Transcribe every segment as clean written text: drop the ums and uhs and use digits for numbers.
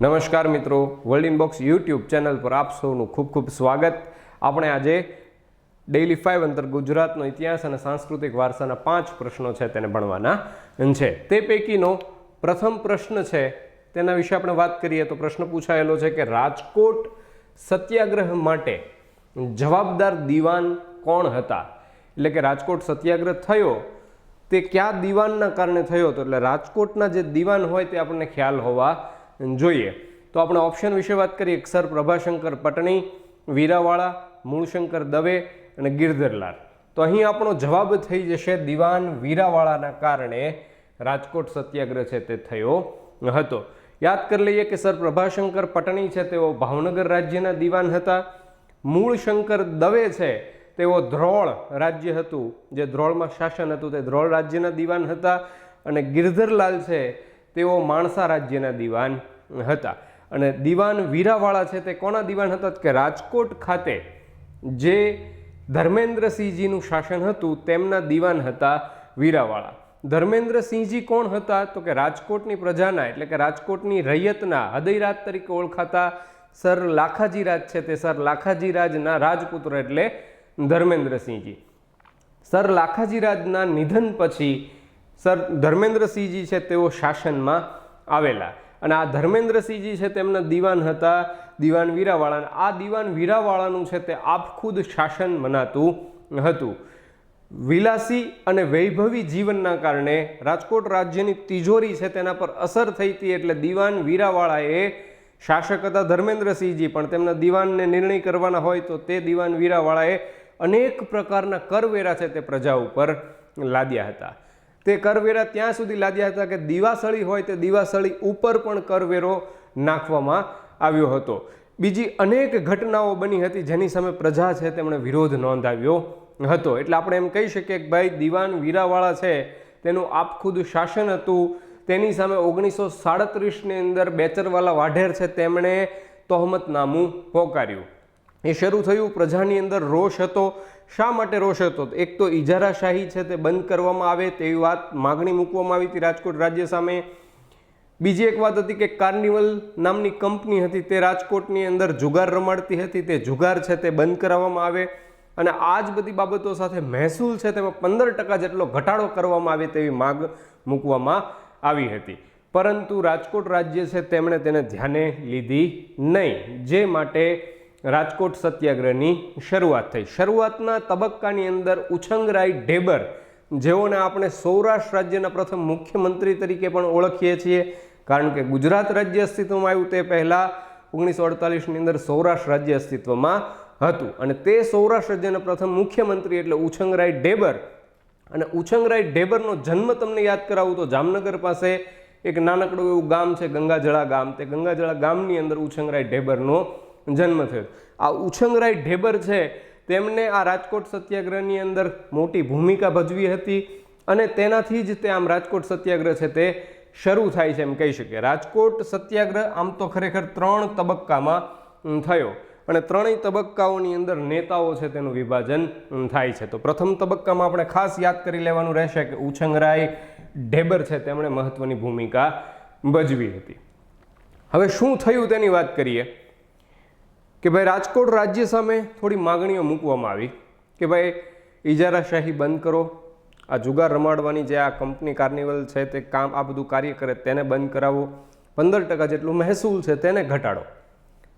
નમસ્કાર મિત્રો, world inbox YouTube channel પર આપ સૌનું ખૂબ ખૂબ સ્વાગત. આપણે આજે ડેઇલી 5 અંતર ગુજરાતનો ઇતિહાસ અને સાંસ્કૃતિક વારસાના 5 પ્રશ્નો છે તેને ભણવાના છે. તે પૈકીનો પ્રથમ પ્રશ્ન છે તેના વિશે આપણે વાત કરીએ તો પ્રશ્ન પૂછાયેલો છે કે રાજકોટ સત્યાગ્રહ માટે જવાબદાર દિવાન કોણ હતા? એટલે કે રાજકોટ સત્યાગ્રહ થયો તે કયા દિવાનના કારણે થયો હતો? એટલે રાજકોટના જે દિવાન હોય તે આપણને ખ્યાલ હોવા જોઈએ. તો આપણે ઓપ્શન વિશે વાત કરીએ. સર પ્રભાશંકર પટણી, વીરાવાળા, મૂળશંકર દવે અને ગિરધરલાલ. તો અહીં આપણો જવાબ થઈ જશે દિવાન વીરાવાળાના કારણે રાજકોટ સત્યાગ્રહ છે તે થયો હતો. યાદ કરી લઈએ કે સર પ્રભાશંકર પટણી છે તેઓ ભાવનગર રાજ્યના દિવાન હતા. મૂળશંકર દવે છે તેઓ ધ્રોળ રાજ્ય હતું, જે ધ્રોળમાં શાસન હતું તે ધ્રોળ રાજ્યના દિવાન હતા. અને ગિરધરલાલ છે તેઓ માણસા રાજ્યના દિવાન હતા. અને દિવાન વીરાવાળા છે તે કોના દિવાન હતા? કે રાજકોટ ખાતે જે ધર્મેન્દ્રસિંહજીનું શાસન હતું તેમના દિવાન હતા વીરાવાળા. ધર્મેન્દ્રસિંહજી કોણ હતા? તો કે રાજકોટની પ્રજાના એટલે કે રાજકોટની રૈયતના હૃદયરાજ તરીકે ઓળખાતા સર લાખાજી રાજ છે તે સર લાખાજી રાજના રાજપુત્ર એટલે ધર્મેન્દ્રસિંહજી. સર લાખાજી રાજના નિધન પછી સર ધર્મેન્દ્રસિંહજી છે તેઓ શાસનમાં આવેલા અને આ ધર્મેન્દ્રસિંહજી છે તેમના દિવાન હતા દિવાન વીરાવાળા. આ દિવાન વીરાવાળાનું છે તે આપખુદ શાસન મનાતું હતું. વિલાસી અને વૈભવી જીવનના કારણે રાજકોટ રાજ્યની તિજોરી છે તેના પર અસર થઈ હતી. એટલે દિવાન વીરાવાળાએ શાસક હતા ધર્મેન્દ્રસિંહજી, પણ તેમના દિવાનને નિર્ણય કરવાના હોય તો તે દિવાન વીરાવાળાએ અનેક પ્રકારના કરવેરા છે તે પ્રજા ઉપર લાદ્યા હતા. તે કરવેરા ત્યાં સુધી લાદ્યા હતા કે દિવાસળી હોય તે દિવાસળી ઉપર પણ કરવેરો નાખવામાં આવ્યો હતો. બીજી અનેક ઘટનાઓ બની હતી જેની સામે પ્રજા છે તેમણે વિરોધ નોંધાવ્યો હતો. એટલે આપણે એમ કહી શકીએ કે ભાઈ દિવાન વીરાવાળા છે તેનું આપખુદ શાસન હતું. તેની સામે 1937ની અંદર બેચરવાલા વાઢેર છે તેમણે તહોમતનામું પોકાર્યું. એ શરૂ થયું, પ્રજાની અંદર રોષ હતો. શા માટે રોષ હતો? એક તો ઇજારાશાહી છે તે બંધ કરવામાં આવે તેવી વાત માગણી મૂકવામાં આવી હતી રાજકોટ રાજ્ય સામે. બીજી એક વાત હતી કે કાર્નિવલ નામની કંપની હતી તે રાજકોટની અંદર જુગાર રમાડતી હતી, તે જુગાર છે તે બંધ કરાવવામાં આવે. અને આ જ બધી બાબતો સાથે મહેસૂલ છે તેમાં 15% જેટલો ઘટાડો કરવામાં આવે તેવી માગ મૂકવામાં આવી હતી. પરંતુ રાજકોટ રાજ્ય છે તેમણે તેને ધ્યાને લીધી નહીં, જે માટે રાજકોટ સત્યાગ્રહની શરૂઆત થઈ. શરૂઆતના તબક્કાની અંદર ઉછંગરાય ઢેબર, જેઓને આપણે સૌરાષ્ટ્ર રાજ્યના પ્રથમ મુખ્યમંત્રી તરીકે પણ ઓળખીએ છીએ, કારણ કે ગુજરાત રાજ્ય અસ્તિત્વમાં આવ્યું તે પહેલાં 1948ની અંદર સૌરાષ્ટ્ર રાજ્ય અસ્તિત્વમાં હતું. અને તે સૌરાષ્ટ્ર રાજ્યના પ્રથમ મુખ્યમંત્રી એટલે ઉછંગરાય ઢેબર. અને ઉછંગરાય ઢેબરનો જન્મ તમને યાદ કરાવું તો જામનગર પાસે એક નાનકડું એવું ગામ છે ગંગાજળા ગામ. તે ગંગાજળા ગામની અંદર ઉછંગરાય ઢેબરનો જન્મ થયો. આ ઉછંગરાય ઢેબર છે તેમને આ રાજકોટ સત્યાગ્રહની અંદર મોટી ભૂમિકા ભજવી હતી અને તેનાથી જ તે આમ રાજકોટ સત્યાગ્રહ છે તે શરૂ થાય છે એમ કહી શકીએ. રાજકોટ સત્યાગ્રહ આમ તો ખરેખર 3 તબક્કામાં થયો અને 3 તબક્કાઓની અંદર નેતાઓ છે તેનું વિભાજન થાય છે. તો પ્રથમ તબક્કામાં આપણે ખાસ યાદ કરી લેવાનું રહેશે કે ઉછંગરાય ઢેબર છે તેમણે મહત્વની ભૂમિકા ભજવી હતી. હવે શું થયું તેની વાત કરીએ કે ભાઈ રાજકોટ રાજ્ય સામે થોડી માગણીઓ મૂકવામાં આવી કે ભાઈ ઇજારાશાહી બંધ કરો, આ જુગાર રમાડવાની જે આ કંપની કાર્નિવલ છે તે કામ આ બધું કાર્ય કરે તેને બંધ કરાવો, 15% જેટલું મહેસૂલ છે તેને ઘટાડો.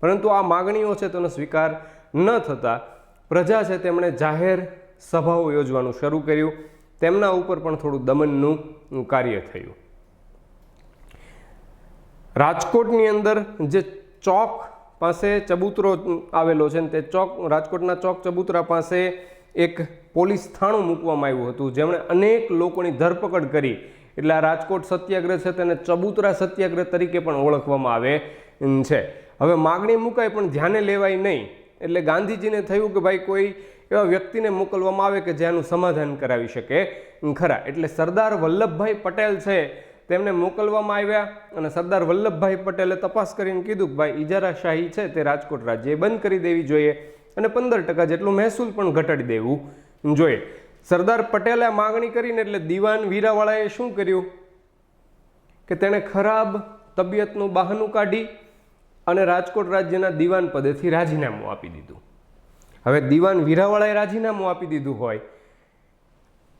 પરંતુ આ માગણીઓ છે તેનો સ્વીકાર ન થતાં પ્રજા છે તેમણે જાહેર સભાઓ યોજવાનું શરૂ કર્યું. તેમના ઉપર પણ થોડું દમનનું કાર્ય થયું. રાજકોટની અંદર જે ચોક પાસે ચબૂતરો આવેલો છે તે ચોક, રાજકોટના ચોક ચબૂતરા પાસે એક પોલીસ થાણું મૂકવામાં આવ્યું હતું, જેમણે અનેક લોકોની ધરપકડ કરી. એટલે આ રાજકોટ સત્યાગ્રહ છે તેને ચબૂતરા સત્યાગ્રહ તરીકે પણ ઓળખવામાં આવે છે. હવે માગણી મુકાય પણ ધ્યાને લેવાય નહીં. એટલે ગાંધીજીને થયું કે ભાઈ કોઈ એવા વ્યક્તિને મોકલવામાં આવે કે જેનું સમાધાન કરાવી શકે ખરા. એટલે સરદાર વલ્લભભાઈ પટેલ છે તેમને મોકલવામાં આવ્યા અને સરદાર વલ્લભભાઈ પટેલે તપાસ કરીને કીધું કે ભાઈ ઇજારાશાહી છે તે રાજકોટ રાજ્યએ બંધ કરી દેવી જોઈએ અને 15% જેટલું મહેસૂલ પણ ઘટાડી દેવું જોઈએ. સરદાર પટેલે માગણી કરીને એટલે દિવાન વીરાવાળાએ શું કર્યું કે તેણે ખરાબ તબિયતનું બહાનું કાઢી અને રાજકોટ રાજ્યના દીવાન પદેથી રાજીનામું આપી દીધું. હવે દીવાન વીરાવાળાએ રાજીનામું આપી દીધું હોય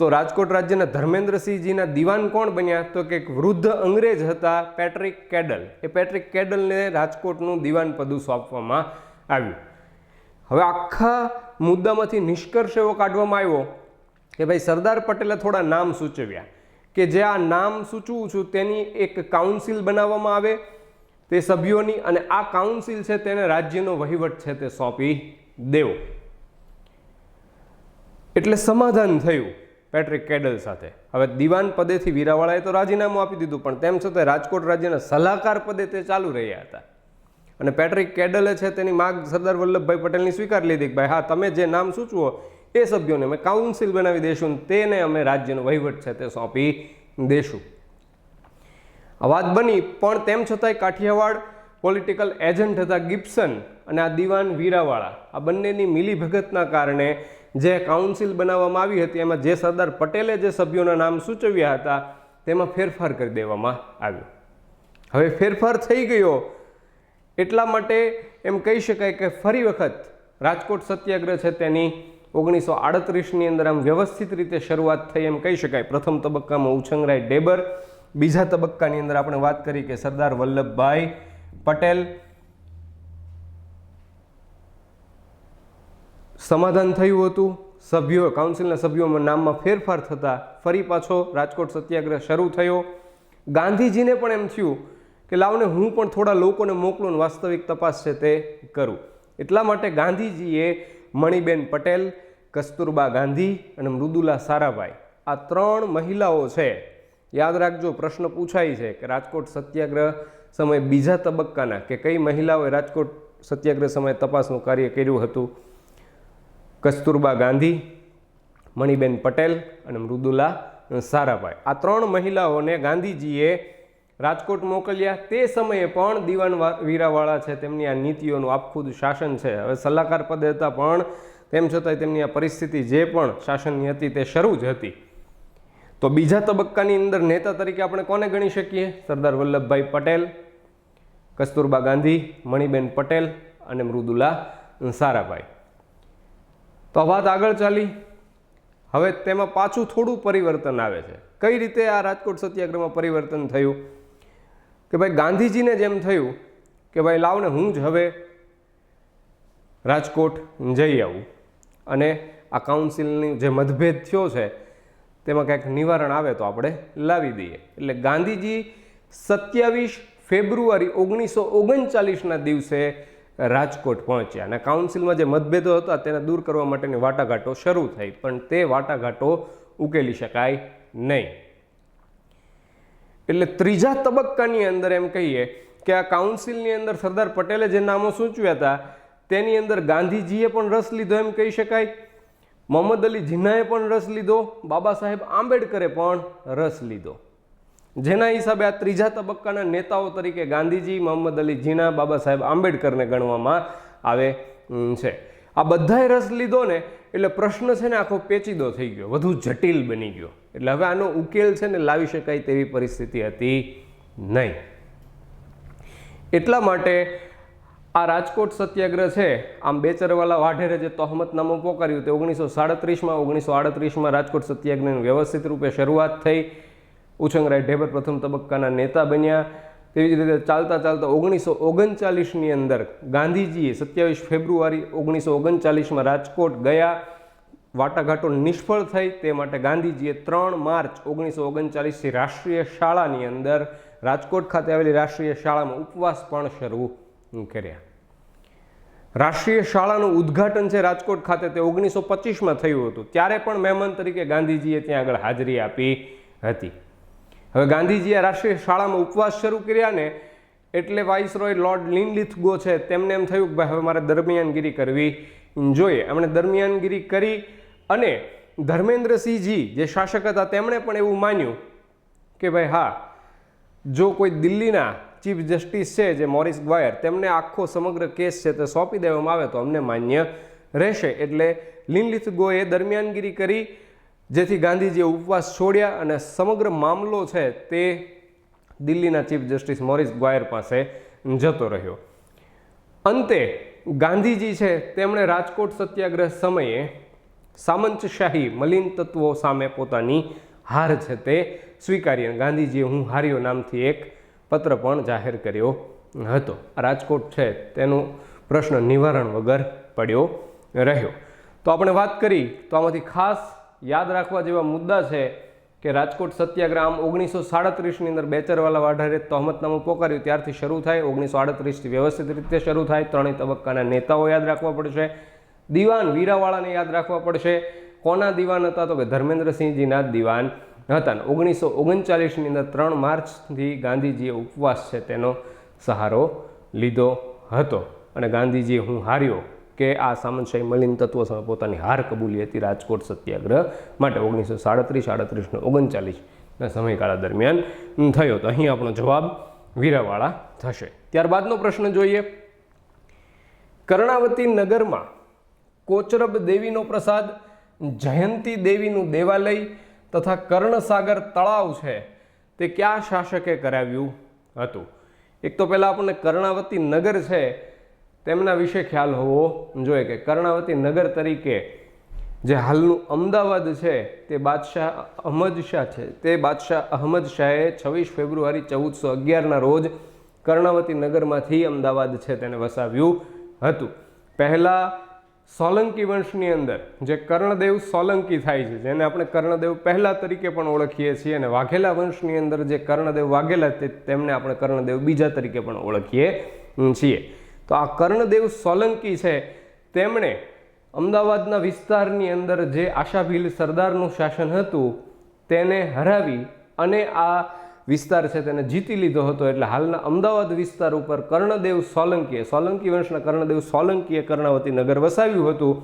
તો રાજકોટ રાજ્યના ધર્મેન્દ્રસિંહજીના દીવાન કોણ બન્યા? તો કે એક વૃદ્ધ અંગ્રેજ હતા પેટ્રિક કેડલ. એ પેટ્રિક કેડલને રાજકોટનું દીવાન પદ સોંપવામાં આવ્યું. હવે આખા મુદ્દામાંથી નિષ્કર્ષ એવો કાઢવામાં આવ્યો કે ભાઈ સરદાર પટેલે થોડા નામ સૂચવ્યા કે જે આ નામ સૂચવું છું તેની એક કાઉન્સિલ બનાવવામાં આવે તે સભ્યોની, અને આ કાઉન્સિલ છે તેને રાજ્યનો વહીવટ છે તે સોંપી દેવો. એટલે સમાધાન થયું પેટ્રિક કેડલ સાથે. હવે દીવાન પદેથી વીરાવાળાએ તો રાજીનામું આપી દીધું, પણ તેમ છતાં રાજકોટ રાજ્યના સલાહકાર પદે તે ચાલુ રહ્યા હતા. અને પેટ્રિક કેડલે છે તેની માંગ સરદાર વલ્લભભાઈ પટેલની સ્વીકારી લીધી કે ભાઈ હા, તમે જે નામ સૂચવો એ સભ્યોને અમે કાઉન્સિલ બનાવી દઈશું, તેને અમે રાજ્યનો વહીવટ છે તે સોંપી દઈશું. આ વાત બની, પણ તેમ છતાંય કાઠિયાવાડ પોલિટિકલ એજન્ટ હતા ગિબ્સન અને આ દીવાન વીરાવાળા, આ બંનેની મિલીભગતના કારણે જે કાઉન્સિલ બનાવવામાં આવી હતી એમાં જે સરદાર પટેલે જે સભ્યોના નામ સૂચવ્યા હતા તેમાં ફેરફાર કરી દેવામાં આવ્યો. હવે ફેરફાર થઈ ગયો એટલા માટે એમ કહી શકાય કે ફરી વખત રાજકોટ સત્યાગ્રહ છે તેની 1938ની અંદર આમ વ્યવસ્થિત રીતે શરૂઆત થઈ એમ કહી શકાય. પ્રથમ તબક્કામાં ઉછંગરાય ઢેબર, બીજા તબક્કાની અંદર આપણે વાત કરી કે સરદાર વલ્લભભાઈ પટેલ. સમાધાન થયું હતું, સભ્યો કાઉન્સિલના સભ્યોમાં નામમાં ફેરફાર થતા ફરી પાછો રાજકોટ સત્યાગ્રહ શરૂ થયો. ગાંધીજીને પણ એમ થયું કે લાવને હું પણ થોડા લોકોને મોકલું ને વાસ્તવિક તપાસ છે તે કરું. એટલા માટે ગાંધીજીએ મણિબેન પટેલ, કસ્તુરબા ગાંધી અને મૃદુલા સારાભાઈ, આ 3 મહિલાઓ છે. યાદ રાખજો, પ્રશ્ન પૂછાય છે કે રાજકોટ સત્યાગ્રહ સમયે બીજા તબક્કાના કે કઈ મહિલાઓએ રાજકોટ સત્યાગ્રહ સમયે તપાસનું કાર્ય કર્યું હતું. કસ્તુરબા ગાંધી, મણિબેન પટેલ અને મૃદુલા સારાભાઈ, આ 3 મહિલાઓને ગાંધીજીએ રાજકોટ મોકલ્યા. તે સમયે પણ દીવાન વીરાવાળા છે તેમની આ નીતિઓનું આપખુદ શાસન છે. હવે સલાહકાર પદે હતા, પણ તેમ છતાંય તેમની આ પરિસ્થિતિ જે પણ શાસનની હતી તે શરૂ જ હતી. તો બીજા તબક્કાની અંદર નેતા તરીકે આપણે કોને ગણી શકીએ? સરદાર વલ્લભભાઈ પટેલ, કસ્તુરબા ગાંધી, મણિબેન પટેલ અને મૃદુલા સારાભાઈ. તો આ વાત આગળ ચાલી. હવે તેમાં પાછું થોડું પરિવર્તન આવે છે. કઈ રીતે આ રાજકોટ સત્યાગ્રહમાં પરિવર્તન થયું કે ભાઈ ગાંધીજીને જેમ થયું કે ભાઈ લાવને હું જ હવે રાજકોટ જઈ આવું અને આ કાઉન્સિલની જે મતભેદ થયો છે તેમાં કંઈક નિવારણ આવે તો આપણે લાવી દઈએ. એટલે ગાંધીજી 27 ફેબ્રુઆરી 1939ના દિવસે રાજકોટ પહોંચ્યા અને કાઉન્સિલમાં જે મતભેદો હતા તેને દૂર કરવા માટેની વાટાઘાટો શરૂ થઈ, પણ તે વાટાઘાટો ઉકેલી શકાય નહીં. એટલે ત્રીજા તબક્કાની અંદર એમ કહીએ કે આ કાઉન્સિલની અંદર સરદાર પટેલે જે નામો સૂચવ્યા હતા તેની અંદર ગાંધીજીએ પણ રસ લીધો એમ કહી શકાય, મોહમ્મદ અલી જીન્નાએ પણ રસ લીધો, બાબા સાહેબ આંબેડકરે પણ રસ લીધો. જેના હિસાબે આ ત્રીજા તબક્કાના નેતાઓ તરીકે ગાંધીજી, મોહમ્મદ અલી જીન્ના, બાબા સાહેબ આંબેડકરને ગણવામાં આવે છે. આ બધાએ રસ લીધો ને એટલે પ્રશ્ન છે ને આખો પેચીદો થઈ ગયો, વધુ જટિલ બની ગયો. એટલે હવે આનો ઉકેલ છે ને લાવી શકાય તેવી પરિસ્થિતિ હતી નહીં. એટલા માટે આ રાજકોટ સત્યાગ્રહ છે આમ બેચરવાલા વાઢેરે જે તહોમતનામું પોકાર્યું તે 1938માં રાજકોટ સત્યાગ્રહની વ્યવસ્થિત રૂપે શરૂઆત થઈ. ઉછંગરાય ઢેબર પ્રથમ તબક્કાના નેતા બન્યા. તેવી જ રીતે ચાલતા ચાલતા 1939ની અંદર ગાંધીજીએ 27 ફેબ્રુઆરી 1939માં રાજકોટ ગયા. વાટાઘાટો નિષ્ફળ થઈ, તે માટે ગાંધીજીએ 3 માર્ચ 1939થી રાષ્ટ્રીય શાળાની અંદર રાજકોટ ખાતે આવેલી રાષ્ટ્રીય શાળામાં ઉપવાસ પણ શરૂ કર્યા. રાષ્ટ્રીય શાળાનું ઉદ્ઘાટન છે રાજકોટ ખાતે તે 1925માં થયું હતું. ત્યારે પણ મહેમાન તરીકે ગાંધીજીએ ત્યાં આગળ હાજરી આપી હતી. હવે ગાંધીજીએ રાષ્ટ્રીય શાળામાં ઉપવાસ શરૂ કર્યા ને એટલે વાઇસરોય લોર્ડ લિનલિથગો છે તેમને એમ થયું કે ભાઈ હવે મારે દરમિયાનગીરી કરવી જોઈએ. એમણે દરમિયાનગીરી કરી અને ધર્મેન્દ્રસિંહજી જે શાસક હતા તેમણે પણ એવું માન્યું કે ભાઈ હા, જો કોઈ દિલ્હીના ચીફ જસ્ટિસ છે જે મોરિસ ગ્વાયર, તેમને આખો સમગ્ર કેસ છે તે સોંપી દેવામાં આવે તો અમને માન્ય રહેશે. એટલે લિનલિથગોએ દરમિયાનગીરી કરી, જેથી ગાંધીજીએ ઉપવાસ છોડ્યા અને સમગ્ર મામલો છે તે દિલ્હીના ચીફ જસ્ટિસ મોરિસ ગ્વાયર પાસે જતો રહ્યો. અંતે ગાંધીજી છે તેમણે રાજકોટ સત્યાગ્રહ સમયે સામંતશાહી મલિન તત્વો સામે પોતાની હાર છે તે સ્વીકારી અને ગાંધીજીએ હું હાર્યો નામથી એક પત્ર પણ જાહેર કર્યો હતો. રાજકોટ છે તેનું પ્રશ્ન નિવારણ વગર પડ્યો રહ્યો. તો આપણે વાત કરી તો આમાંથી ખાસ યાદ રાખવા જેવા મુદ્દા છે કે રાજકોટ સત્યાગ્રહ આમ 1937ની અંદર બેચરવાલા વાઢારે તહોમતનામું પોકાર્યું ત્યારથી શરૂ થાય. 1938થી વ્યવસ્થિત રીતે શરૂ થાય. ત્રણેય તબક્કાના નેતાઓ યાદ રાખવા પડશે. દીવાન વીરાવાળાને યાદ રાખવા પડશે. કોના દીવાન હતા? તો કે ધર્મેન્દ્રસિંહજીના દીવાન હતા. 1939ની અંદર 3 માર્ચથી ગાંધીજીએ ઉપવાસ છે તેનો સહારો લીધો હતો અને ગાંધીજીએ હું હાર્યો કે આ સામંતશાહી મલિન તત્વો સામે પોતાની હાર કબૂલી હતી રાજકોટ સત્યાગ્રહ માટે 1937, 39, 39ના સમયગાળા દરમિયાન થયો. તો અહીં આપણો જવાબ વીરાવાળા થશે. ત્યારબાદનો પ્રશ્ન જોઈએ. કર્ણાવતી નગરમાં કોચરબ દેવીનો પ્રસાદ, જયંતી દેવીનું દેવાલય તથા કર્ણસાગર તળાવ છે તે કયા શાસકે કરાવ્યું હતું? એક તો પહેલાં આપણને કર્ણાવતી નગર છે તેમના વિશે ખ્યાલ હોવો જોઈએ કે કર્ણાવતી નગર તરીકે જે હાલનું અમદાવાદ છે તે બાદશાહ અહમદ શાહ છે તે બાદશાહ અહમદ શાહે 26 ફેબ્રુઆરી 1411ના રોજ કર્ણાવતી નગરમાંથી અમદાવાદ છે તેને વસાવ્યું હતું. પહેલાં સોલંકી વંશની અંદર જે કર્ણદેવ સોલંકી થાય છે જેને આપણે કર્ણદેવ પહેલા તરીકે પણ ઓળખીએ છીએ અને વાઘેલા વંશની અંદર જે કર્ણદેવ વાઘેલા તેમને આપણે કર્ણદેવ બીજા તરીકે પણ ઓળખીએ છીએ. તો આ કર્ણદેવ સોલંકી છે તેમણે અમદાવાદના વિસ્તારની અંદર જે આશાભીલ સરદારનું શાસન હતું તેને હરાવી અને આ વિસ્તાર છે તેને જીતી લીધો હતો. એટલે હાલના અમદાવાદ વિસ્તાર ઉપર કર્ણદેવ સોલંકીએ સોલંકી વંશના કર્ણદેવ સોલંકીએ કર્ણાવતી નગર વસાવ્યું હતું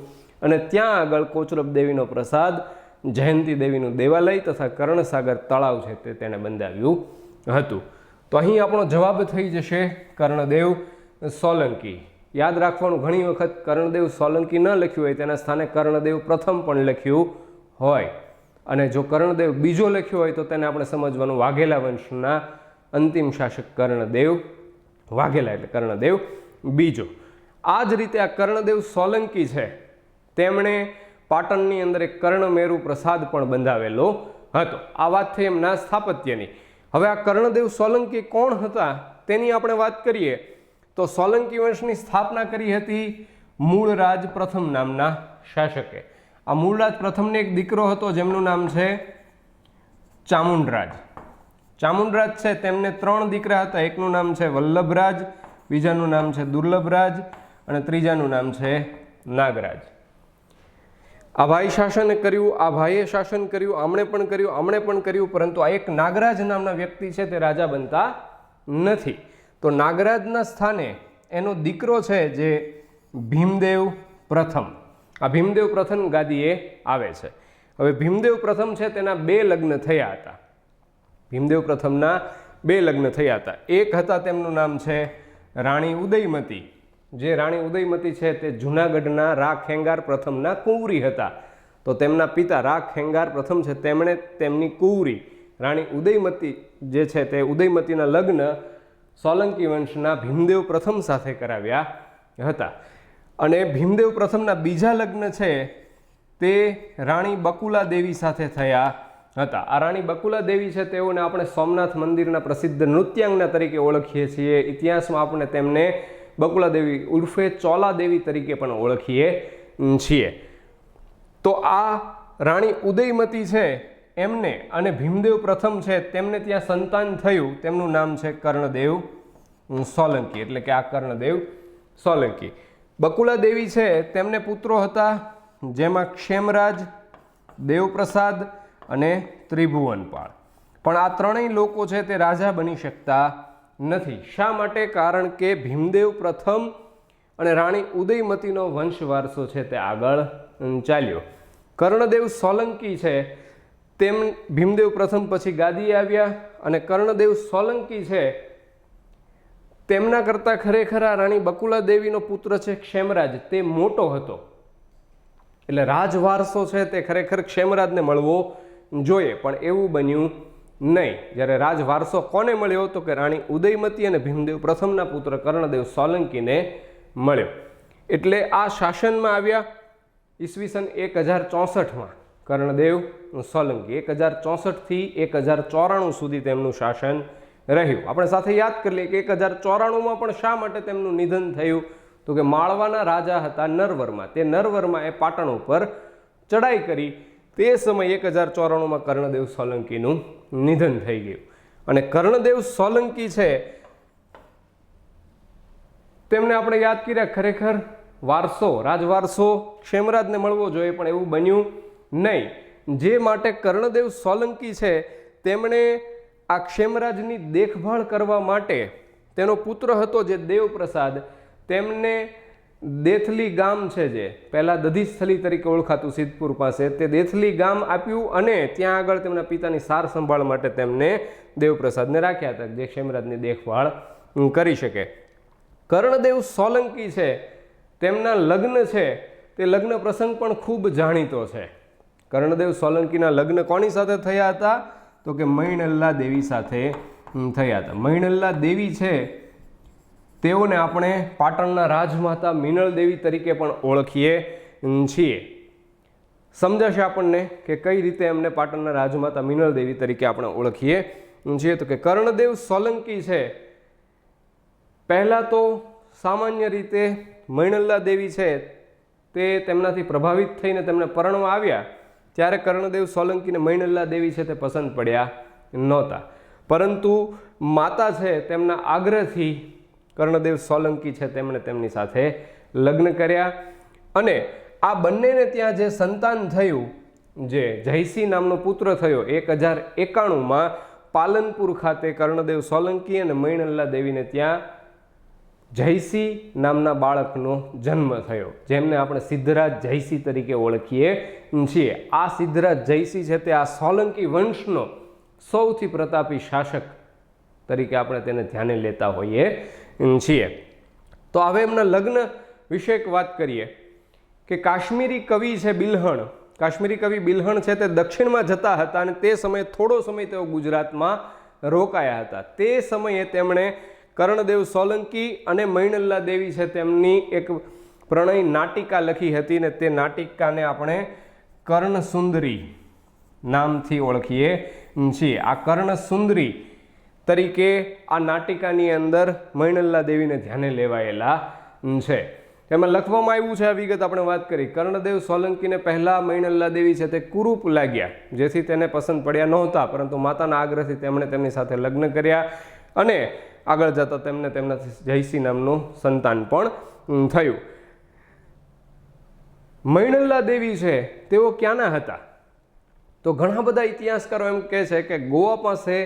અને ત્યાં આગળ કોચરબ દેવીનો પ્રસાદ, જયંતી દેવીનું દેવાલય તથા કર્ણસાગર તળાવ છે તે તેણે બંધાવ્યું હતું. તો અહીં આપણો જવાબ થઈ જશે કર્ણદેવ સોલંકી. યાદ રાખવાનું, ઘણી વખત કર્ણદેવ સોલંકી ન લખ્યું હોય તેના સ્થાને કર્ણદેવ પ્રથમ પણ લખ્યું હોય અને જો કર્ણદેવ બીજો લખ્યો હોય તો તેને આપણે સમજવાનું વાઘેલા વંશના અંતિમ શાસક કર્ણદેવ વાઘેલા એટલે કર્ણદેવ બીજો. આ જ રીતે આ કર્ણદેવ સોલંકી છે તેમણે પાટણની અંદર એક કર્ણમેરુ પ્રસાદ પણ બંધાવેલો હતો. આ વાત થઈ એમના સ્થાપત્યની. હવે આ કર્ણદેવ સોલંકી કોણ હતા તેની આપણે વાત કરીએ તો સોલંકી વંશની સ્થાપના કરી હતી મૂળરાજ પ્રથમ નામના શાસકે. આ મૂળરાજ પ્રથમને એક દીકરો હતો જેમનું નામ છે ચામુંડરાજ. ચામુંડરાજ છે તેમને 3 દીકરા હતા. એકનું નામ છે વલ્લભરાજ, બીજાનું નામ છે દુર્લભરાજ અને ત્રીજાનું નામ છે નાગરાજ. આ ભાઈ શાસન કર્યું, આ ભાઈએ શાસન કર્યું, આમણે પણ કર્યું, પરંતુ આ એક નાગરાજ નામના વ્યક્તિ છે તે રાજા બનતા નથી. તો નાગરાજના સ્થાને એનો દીકરો છે જે ભીમદેવ પ્રથમ, આ ભીમદેવ પ્રથમ ગાદીએ આવે છે. હવે ભીમદેવ પ્રથમ છે તેના 2 લગ્ન થયા હતા. ભીમદેવ પ્રથમના 2 લગ્ન થયા હતા. એક હતા તેમનું નામ છે રાણી ઉદયમતી. જે રાણી ઉદયમતી છે તે જૂનાગઢના રા ખેંગાર પ્રથમના કુંવરી હતા. તો તેમના પિતા રા ખેંગાર પ્રથમ છે તેમણે તેમની કુંવરી રાણી ઉદયમતી જે છે તે ઉદયમતીના લગ્ન સોલંકી વંશના ભીમદેવ પ્રથમ સાથે કરાવ્યા હતા. અને ભીમદેવ પ્રથમના બીજા લગ્ન છે તે રાણી બકુલા દેવી સાથે થયા હતા. આ રાણી બકુલા દેવી છે તેઓને આપણે સોમનાથ મંદિરના પ્રસિદ્ધ નૃત્યાંગના તરીકે ઓળખીએ છીએ. ઇતિહાસમાં આપણે તેમને બકુલા દેવી ઉર્ફે ચોલા દેવી તરીકે પણ ઓળખીએ છીએ. તો આ રાણી ઉદયમતી છે એમને અને ભીમદેવ પ્રથમ છે તેમને ત્યાં સંતાન થયું. તેમનું નામ છે કર્ણદેવ સોલંકી, એટલે કે આ કર્ણદેવ સોલંકી. બકુલા દેવી છે તેમને પુત્રો હતા જેમાં ક્ષેમરાજ, દેવપ્રસાદ અને ત્રિભુવનપાળ. પણ આ ત્રણેય લોકો છે તે રાજા બની શકતા નથી. શા માટે? કારણ કે ભીમદેવ પ્રથમ અને રાણી ઉદયમતીનો વંશ વારસો છે તે આગળ ચાલ્યો. કર્ણદેવ સોલંકી છે તેમ ભીમદેવ પ્રથમ પછી ગાદીએ આવ્યા અને કર્ણદેવ સોલંકી છે તેમના કરતાં ખરેખર આ રાણી બકુલા દેવીનો પુત્ર છે ક્ષેમરાજ તે મોટો હતો. એટલે રાજવારસો છે તે ખરેખર ક્ષેમરાજને મળવો જોઈએ, પણ એવું બન્યું નહીં. જ્યારે રાજવારસો કોને મળ્યો તો કે રાણી ઉદયમતી અને ભીમદેવ પ્રથમના પુત્ર કર્ણદેવ સોલંકીને મળ્યો. એટલે આ શાસનમાં આવ્યા ઈસવીસન 1064માં કર્ણદેવ સોલંકી. 1064થી 1094 સુધી તેમનું શાસન રહ્યું. આપણે સાથે યાદ કરી લઈએ કે 1094માં પણ શા માટે તેમનું નિધન થયું? તો કે માળવાના રાજા હતા નરવર્મા. તે નરવર્માએ પાટણ ઉપર ચડાઈ કરી. તે સમયે 1094માં કર્ણદેવ સોલંકીનું નિધન થઈ ગયું. અને કર્ણદેવ સોલંકી છે તેમને આપણે યાદ કર્યા, ખરેખર વારસો, રાજવારસો ક્ષેમરાજને મળવો જોઈએ, પણ એવું બન્યું નહીં. જે માટે કર્ણદેવ સોલંકી છે તેમણે આ ક્ષેમરાજની દેખભાળ કરવા માટે તેનો પુત્ર હતો જે દેવપ્રસાદ, તેમને દેથલી ગામ છે જે પહેલાં દધીસ્થલી તરીકે ઓળખાતું સિદ્ધપુર પાસે, તે દેથલી ગામ આપ્યું અને ત્યાં આગળ તેમના પિતાની સાર સંભાળ માટે તેમને દેવપ્રસાદને રાખ્યા હતા જે ક્ષેમરાજની દેખભાળ કરી શકે. કર્ણદેવ સોલંકી છે તેમના લગ્ન છે તે લગ્ન પ્રસંગ પણ ખૂબ જાણીતો છે. કર્ણદેવ સોલંકીના લગ્ન કોની સાથે થયા હતા? તો કે મૈણલ્લા દેવી સાથે થયા હતા. મૈણલ્લા દેવી છે તેઓને આપણે પાટણના રાજમાતા મિનળ દેવી તરીકે પણ ઓળખીએ છીએ. સમજાશે આપણને કે કઈ રીતે એમને પાટણના રાજમાતા મિનળ દેવી તરીકે આપણે ઓળખીએ છીએ. તો કે કર્ણદેવ સોલંકી છે પહેલાં તો સામાન્ય રીતે મૈણલ્લા દેવી છે તે તેમનાથી પ્રભાવિત થઈને તેમને પરણવા આવ્યા ત્યારે કર્ણદેવ સોલંકીને મૈણલ્લા દેવી છે તે પસંદ પડ્યા નહોતા, પરંતુ માતા છે તેમના આગ્રહથી કર્ણદેવ સોલંકી છે તેમણે તેમની સાથે લગ્ન કર્યા. અને આ બંનેને ત્યાં જે સંતાન થયું, જે જયસિંહ નામનો પુત્ર થયો 1091માં પાલનપુર ખાતે કર્ણદેવ સોલંકી અને મૈણલ્લા દેવીને ત્યાં જયસિંહ નામના બાળકનો જન્મ થયો, જેમને આપણે સિદ્ધરાજ જયસિંહ તરીકે ઓળખીએ છીએ. આ સિદ્ધરાજ જયસિંહ છે તે આ સોલંકી વંશનો સૌથી પ્રતાપી શાસક તરીકે આપણે તેને ધ્યાને લેતા હોઈએ છીએ. તો હવે એમના લગ્ન વિશે એક વાત કરીએ કે કાશ્મીરી કવિ છે બિલ્હણ, કાશ્મીરી કવિ બિલ્હણ છે તે દક્ષિણમાં જતા હતા અને તે સમયે થોડો સમય તેઓ ગુજરાતમાં રોકાયા હતા. તે સમયે તેમણે કર્ણદેવ સોલંકી અને મૈણલ્લા દેવી છે તેમની એક પ્રણય નાટિકા લખી હતી ને તે નાટિકાને આપણે કર્ણસુંદરી નામથી ઓળખીએ છીએ. આ કર્ણસુંદરી તરીકે આ નાટિકાની અંદર મૈણલ્લા દેવીને ધ્યાને લેવાયેલા છે. તેમાં લખવામાં આવ્યું છે, આ વિગત આપણે વાત કરી, કર્ણદેવ સોલંકીને પહેલા મૈણલ્લા દેવી છે તે કુરૂપ લાગ્યા, જેથી તેને પસંદ પડ્યા નહોતા, પરંતુ માતાના આગ્રહથી તેમણે તેમની સાથે લગ્ન કર્યા અને આગળ જતા તેમને તેમનાથી જયસિંહ નામનું સંતાન પણ થયું. મૈણલ્લા દેવી છે તેઓ ક્યાંના હતા? તો ઘણા બધા ઇતિહાસકારો એમ કહે છે કે ગોવા પાસે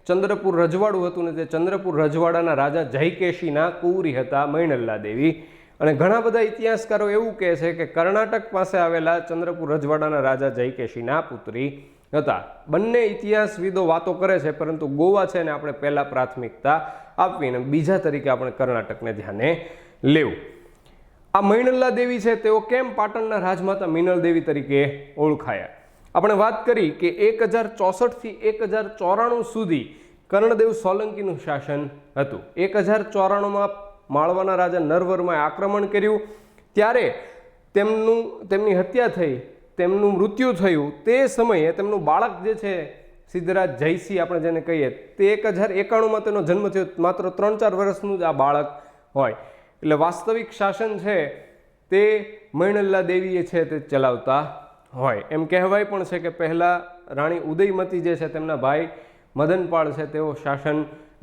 ચંદ્રપુર રજવાડું હતું ને તે ચંદ્રપુર રજવાડાના રાજા જયકેશીના કુંવરી હતા મૈણલ્લા દેવી. અને ઘણા બધા ઇતિહાસકારો એવું કહે છે કે કર્ણાટક પાસે આવેલા ચંદ્રપુર રજવાડાના રાજા જયકેશીના પુત્રી હતા. બંને ઇતિહાસવિદો વાતો કરે છે, પરંતુ ગોવા છે ને આપણે પહેલા પ્રાથમિકતા આપવીને બીજા તરીકે આપણે કર્ણાટકને ધ્યાને લેવું. આ મૈણલ્લા દેવી છે તેઓ કેમ પાટણના રાજમાતા મિનળ દેવી તરીકે ઓળખાયા? આપણે વાત કરી કે 1064થી 1094 સુધી કર્ણદેવ સોલંકીનું શાસન હતું. 1094માં માળવાના રાજા નરવર્માએ આક્રમણ કર્યું ત્યારે તેમની હત્યા થઈ, તેમનું મૃત્યુ થયું. તે સમયે તેમનું બાળક જે છે સિદ્ધરાજ જયસિંહ આપણે જેને કહીએ, તે 1091માં તેનો જન્મ થયો. માત્ર 3-4 વર્ષનું જ આ બાળક હોય. એટલે વાસ્તવિક શાસન છે તે મૈણલ્લા દેવીએ છે તે ચલાવતા હોય. એમ કહેવાય પણ છે કે પહેલાં રાણી ઉદયમતી જે છે તેમના ભાઈ મદનપાળ છે તેઓ શાસન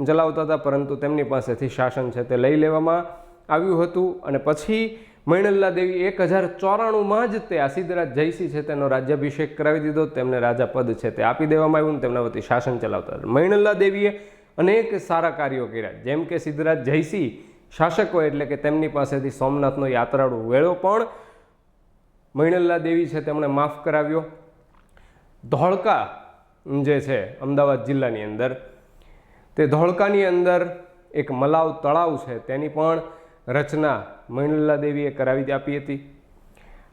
ચલાવતા હતા, પરંતુ તેમની પાસેથી શાસન છે તે લઈ લેવામાં આવ્યું હતું. અને પછી મૈણલ્લા દેવી 1094માં જ તે આ સિદ્ધરાજ જયસિંહ છે તેનો રાજ્યાભિષેક કરાવી દીધો, તેમને રાજા પદ છે તે આપી દેવામાં આવ્યું, તેમના વતી શાસન ચલાવતા હતા. મૈણલ્લા દેવીએ અનેક સારા કાર્યો કર્યા, જેમ કે સિદ્ધરાજ જયસિંહ શાસક હોય એટલે કે તેમની પાસેથી સોમનાથનો યાત્રાળુ વેળો પણ મૈણલ્લા દેવી છે તેમણે માફ કરાવ્યો. ધોળકા જે છે અમદાવાદ જિલ્લાની અંદર, તે ધોળકાની અંદર એક મલાવ તળાવ છે તેની પણ રચના મૈણલ્લા દેવીએ કરાવી આપી હતી.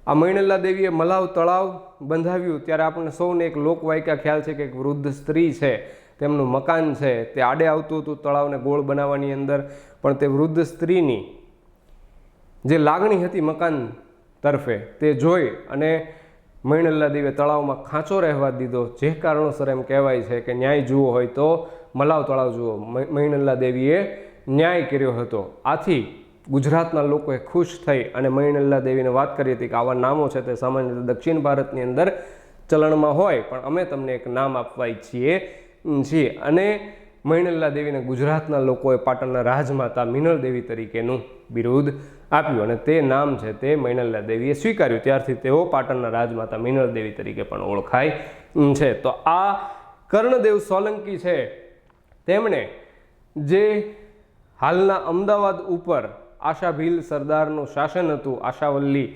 આ મૈણલ્લા દેવીએ મલાવ તળાવ બંધાવ્યું ત્યારે આપણને સૌને એક લોકવાયકા ખ્યાલ છે કે એક વૃદ્ધ સ્ત્રી છે તેમનું મકાન છે તે આડે આવતું હતું તળાવને ગોળ બનાવવાની અંદર, પણ તે વૃદ્ધ સ્ત્રીની જે લાગણી હતી મકાન તરફે તે જોઈ અને મૈણલ્લા દેવીએ તળાવમાં ખાંચો રહેવા દીધો, જે કારણોસર એમ કહેવાય છે કે ન્યાય જુઓ હોય તો મલાવ તળાવ જુઓ. મૈણલ્લા દેવીએ ન્યાય કર્યો હતો. આથી ગુજરાતના લોકોએ ખુશ થઈ અને મૈણલ્લા દેવીને વાત કરી હતી કે આવા નામો છે તે સામાન્ય રીતે દક્ષિણ ભારતની અંદર ચલણમાં હોય, પણ અમે તમને એક નામ આપવા ઈચ્છીએ છીએ. અને મૈણલ્લા દેવીને ગુજરાતના લોકોએ પાટણના રાજમાતા મિનળ દેવી તરીકેનું બિરુદ આપ્યું અને તે નામ છે તે મૈણલ્લા દેવીએ સ્વીકાર્યું. ત્યારથી તેઓ પાટણના રાજમાતા મિનળ દેવી તરીકે પણ ઓળખાય છે. તો આ કર્ણદેવ સોલંકી છે, તેમણે જે હાલના અમદાવાદ ઉપર આશાભીલ સરદારનું શાસન હતું, આશાવલ્લી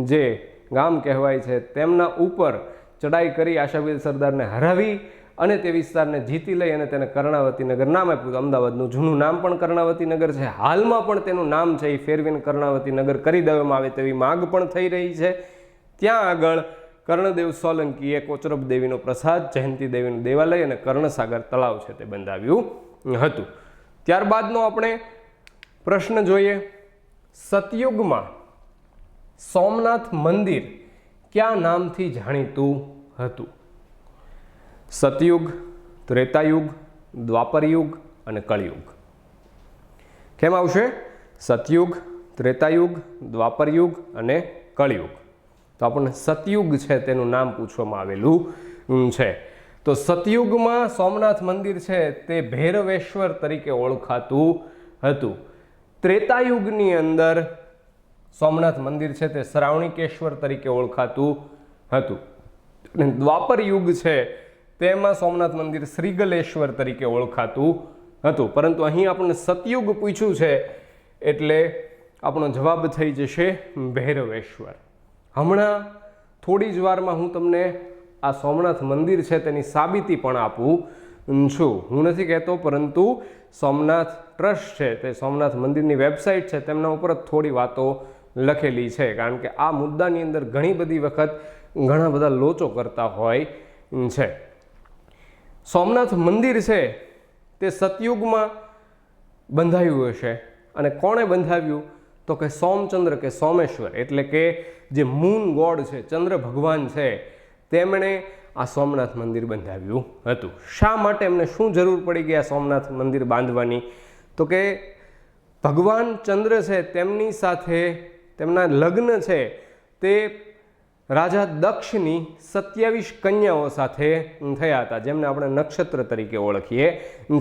જે ગામ કહેવાય છે, તેમના ઉપર ચડાઈ કરી આશાભીલ સરદારને હરાવી અને તે વિસ્તારને જીતી લઈ અને તેને કર્ણાવતી નગર નામ આપ્યું. અમદાવાદનું જૂનું નામ પણ કર્ણાવતી નગર છે. હાલમાં પણ તેનું નામ છે એ ફેરવીને કર્ણાવતી નગર કરી દેવામાં આવે તેવી માંગ પણ થઈ રહી છે. ત્યાં આગળ કર્ણદેવ સોલંકીએ કોચરબ દેવીનો પ્રસાદ, જયંતી દેવીનું દેવાલય અને કર્ણસાગર તળાવ છે તે બંધાવ્યું હતું. ત્યારબાદનો આપણે પ્રશ્ન જોઈએ. સતયુગમાં સોમનાથ મંદિર કયા નામથી જાણીતું હતું? સતયુગ, ત્રેતાયુગ, દ્વાપરયુગ અને કળયુગ. કેમ આવશે? સતયુગ, ત્રેતાયુગ, દ્વાપરયુગ અને કળયુગ. તો આપણને સતયુગ છે તેનું નામ પૂછવામાં આવેલું છે. તો સતયુગમાં સોમનાથ મંદિર છે તે ભૈરવેશ્વર તરીકે ઓળખાતું હતું. ત્રેતાયુગની અંદર સોમનાથ મંદિર છે તે શ્રાવણીકેશ્વર તરીકે ઓળખાતું હતું. અને દ્વાપર યુગ છે તેમાં સોમનાથ મંદિર શ્રીગલેશ્વર તરીકે ઓળખાતું હતું. પરંતુ અહીં આપણને સતયુગ પૂછ્યું છે એટલે આપણો જવાબ થઈ જશે ભૈરવેશ્વર. હમણાં થોડી જ વારમાં હું તમને આ સોમનાથ મંદિર છે તેની સાબિતી પણ આપું છું. હું નથી કહેતો, પરંતુ સોમનાથ ટ્રસ્ટ છે તે સોમનાથ મંદિરની વેબસાઇટ છે તેમના ઉપર જ થોડી વાતો લખેલી છે, કારણ કે આ મુદ્દાની અંદર ઘણી બધી વખત ઘણા બધા લોચો કરતા હોય છે. સોમનાથ મંદિર છે તે સતયુગમાં બંધાયું હશે. અને કોણે બંધાવ્યું? તો કે સોમચંદ્ર કે સોમેશ્વર, એટલે કે જે મૂન ગોડ છે, ચંદ્ર ભગવાન છે, તેમણે આ સોમનાથ મંદિર બંધાવ્યું હતું. શા માટે એમને શું જરૂર પડી ગઈ આ સોમનાથ મંદિર બાંધવાની? તો કે ભગવાન ચંદ્ર છે તેમની સાથે તેમના લગ્ન છે તે રાજા દક્ષની 27 કન્યાઓ સાથે થયા હતા, જેમને આપણે નક્ષત્ર તરીકે ઓળખીએ